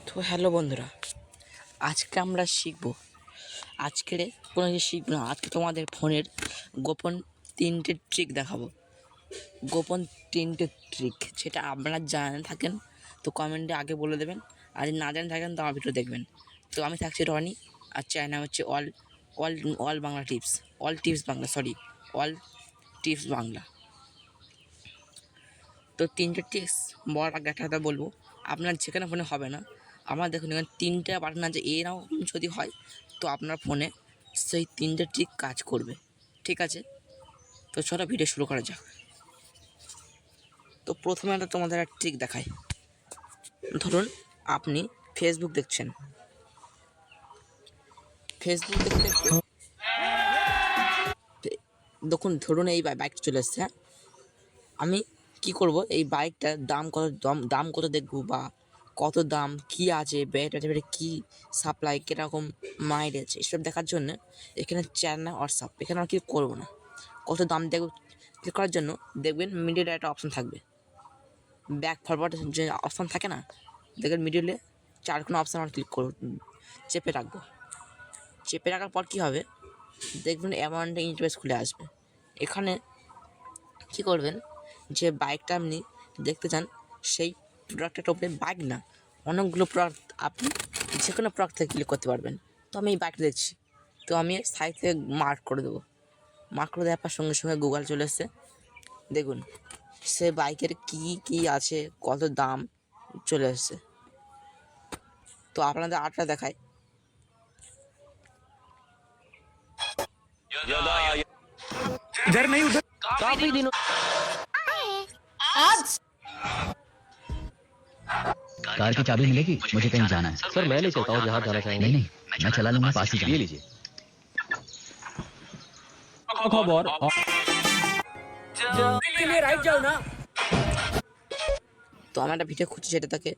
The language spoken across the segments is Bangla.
তো হ্যালো বন্ধুরা, আজকে আমরা আজকের কোনো কিছু শিখবো না। আজকে তোমাদের ফোনের গোপন 3টে ট্রিক দেখাবো। গোপন 3টে ট্রিক, যেটা আপনারা জানেন থাকেন তো কমেন্টে আগে বলে দেবেন, আর যদি না জানেন থাকেন তো আমার ভিডিও দেখবেন। তো আমি থাকছি রনি, আর চ্যানেল হচ্ছে all all all Bangla tips, all tips Bangla. তো 3টে টিপস বলার আগে একটা কথা বলবো, আপনার যেখানে ফোনে হবে না, আমার দেখুন এখানে 3টে বাটন আছে, এরকম যদি হয় তো আপনার ফোনে সেই 3টে ট্রিক কাজ করবে। ঠিক আছে, তো চলো ভিডিও শুরু করা যাক। তো প্রথমে একটা তোমাদের একটা ট্রিক দেখাই। ধরুন আপনি ফেসবুক দেখছেন, দেখুন ধরুন এই বাইকটা চলে এসছে। হ্যাঁ, আমি কি করব, এই বাইকটার দাম কত দেখবো, বা কত দাম, কি আছে ব্যাটারি, কি সাপ্লাই, কীরকম মাইলেজ, এসব দেখার জন্য এখানে চ্যাট না হোয়াটসঅ্যাপ, এখানে আর কি করবো না। কত দাম দেখব ক্লিক করার জন্য দেখবেন মিডিলে একটা অপশান থাকবে, ব্যাক ফরওয়ার্ড যে অপশান থাকে না, দেখবেন মিডিলে 4 অপশান আমার ক্লিক করব, চেপে রাখার পর কী হবে, দেখবেন অ্যামাউন্টে ইন্টারফেস খুলে আসবে। এখানে কী করবেন, যে বাইকটা আপনি দেখতে চান সেই প্রোডাক্টের উপরে, বাইক না অনেকগুলো প্রোডাক্ট, আপনি যে কোনো প্রোডাক্ট থেকে ক্লিক করতে পারবেন। তো আমি এই বাইকটা দেখছি, তো আমি সাইড থেকে মার্ক করে দেবো। মার্ক করে দেওয়ার পর সঙ্গে সঙ্গে গুগল চলে এসছে। দেখুন সে বাইকের কি আছে, কত দাম চলে এসছে। তো আপনাদের আটটা দেখায়, इधर नहीं उधर काफी दिनों आज कार की चाबी मिलेगी, मुझे कहीं जाना है। सर मैं ले चलता हूँ जहाँ जाना चाहेंगे। नहीं मैं चला लूंगा, पास ही ये जाना। लीजिए खबर राइट जाओ ना। তো আমি একটা ভিডিও খুঁজছি যেটা তাকে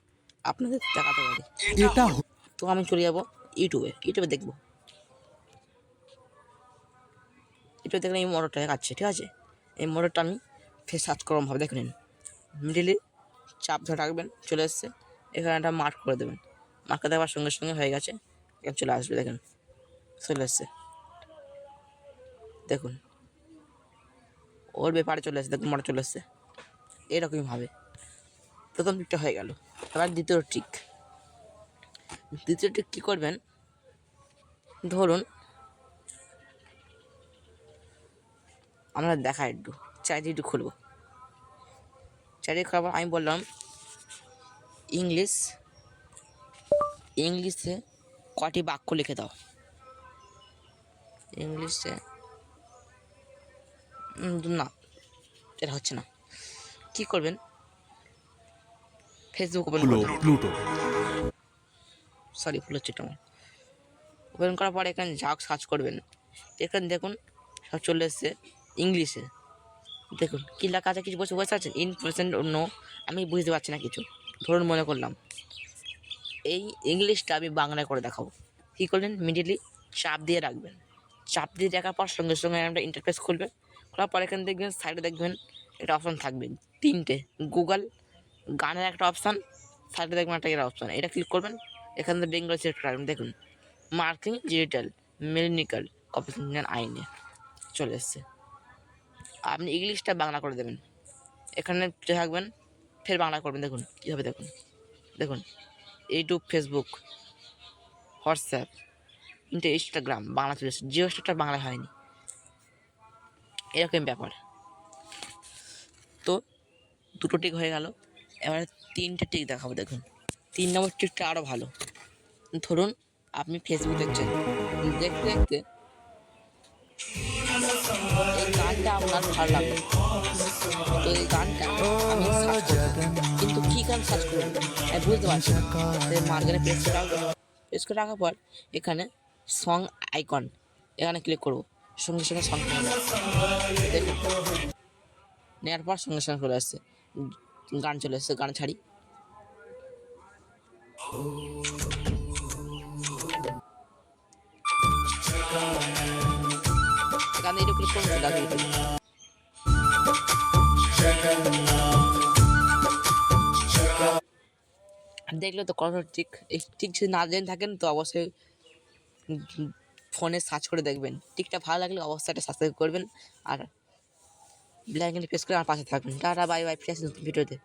আপনাদের দেখাতে পারি। এটা তো আমি চলে যাব ইউটিউবে দেখবো। ইউটিউবে দেখলে এই মোটরটা দেখাচ্ছে, ঠিক আছে। এই মোটরটা আমি ফের সার্চ করলাম ভাবে, দেখে নিন মিডিলে চাপ ধরে রাখবেন, চলে এসছে। এখানে একটা মার্ক করে দেবেন, মার্ক করে দেওয়ার সঙ্গে সঙ্গে হয়ে গেছে, চলে আসবে। দেখুন চলে এসছে, দেখুন ওর ব্যাপারে চলে এসছে, দেখুন মোটর চলে এসছে। এরকমভাবে প্রথম ট্রিকটা হয়ে গেল। এবার দ্বিতীয় ট্রিক কী করবেন, ধরুন আমরা দেখাই একটু চারিটি খুলবো। চারিটি খোলার আমি বললাম ইংলিশে কটি বাক্য লিখে দাও। ইংলিশে না, এটা হচ্ছে না। কী করবেন, ফেসবুক ওপেন प्लूटो ভুল হচ্ছে এটা আমার। ওপেন করার পর এখানে যা সার্চ করবেন, এখানে দেখুন সব চলে এসছে ইংলিশে। দেখুন কী লেখা আছে, কিছু বুঝতে পারছেন? ইনফরমেশন নো, আমি বুঝতে পারছি না কিছু। ধরুন মনে করলাম এই ইংলিশটা আমি বাংলায় করে দেখাবো। কী করলেন, ইমিডিয়েটলি চাপ দিয়ে রাখবেন। চাপ দিয়ে রাখার পর সঙ্গে সঙ্গে একটা ইন্টারফেস খুলবে। খোলার পর এখানে দেখবেন সাইডে দেখবেন একটা অপশান থাকবে, 3টে। গুগল গানের একটা অপশান, সাইডে দেখবেন একটা এর অপশান, এটা ক্লিক করবেন। এখান থেকে বেঙ্গল সিলেক্ট রাখবেন। দেখুন মার্কিং ডিজিটাল মেকানিক্যাল কম্পিউটার আইনে চলে এসছে। আপনি ইংলিশটা বাংলা করে দেবেন, এখানে থাকবেন, ফের বাংলা করবেন। দেখুন কীভাবে, দেখুন YouTube, Facebook, WhatsApp, Instagram Bangla চলে এসেছে, জিও স্টারটা বাংলা হয়নি। এরকম ব্যাপার। তো 2টো ট্রিক হয়ে গেল, এবারে 3টে ট্রিক দেখাবো। দেখুন 3 নম্বর ট্রিকটা আরও ভালো। ধরুন আপনি ফেসবুক দেখছেন, দেখতে দেখতে এই গানটা আপনার ভালো লাগলো, তো এই গানটা আমি সার্চ করবো, কিন্তু কী গান সার্চ করবো আমি বুঝতে পারছি না। মাঝখানে প্রেস করে রাখার পর এখানে সং আইকন, এখানে ক্লিক করবো। সঙ্গে সঙ্গে সং দেখুন নেওয়ার পর সঙ্গে সঙ্গে চলে আসছে, গান চলে এসছে। গান ছাড়ি, এখানে এটা ক্লিক করুন, দেখলে তো কোনো ঠিক এই ঠিক যদি না জেনে থাকেন তো অবশ্যই ফোনে সার্চ করে দেখবেন। টিকটা ভালো লাগলে অবশ্যই একটা সাবস্ক্রাইব করবেন আর বেল আইকনটি প্রেস করে আমার পাশে থাকবেন। টাটা বাই বাই, ফিরে আসছি নতুন ভিডিওতে।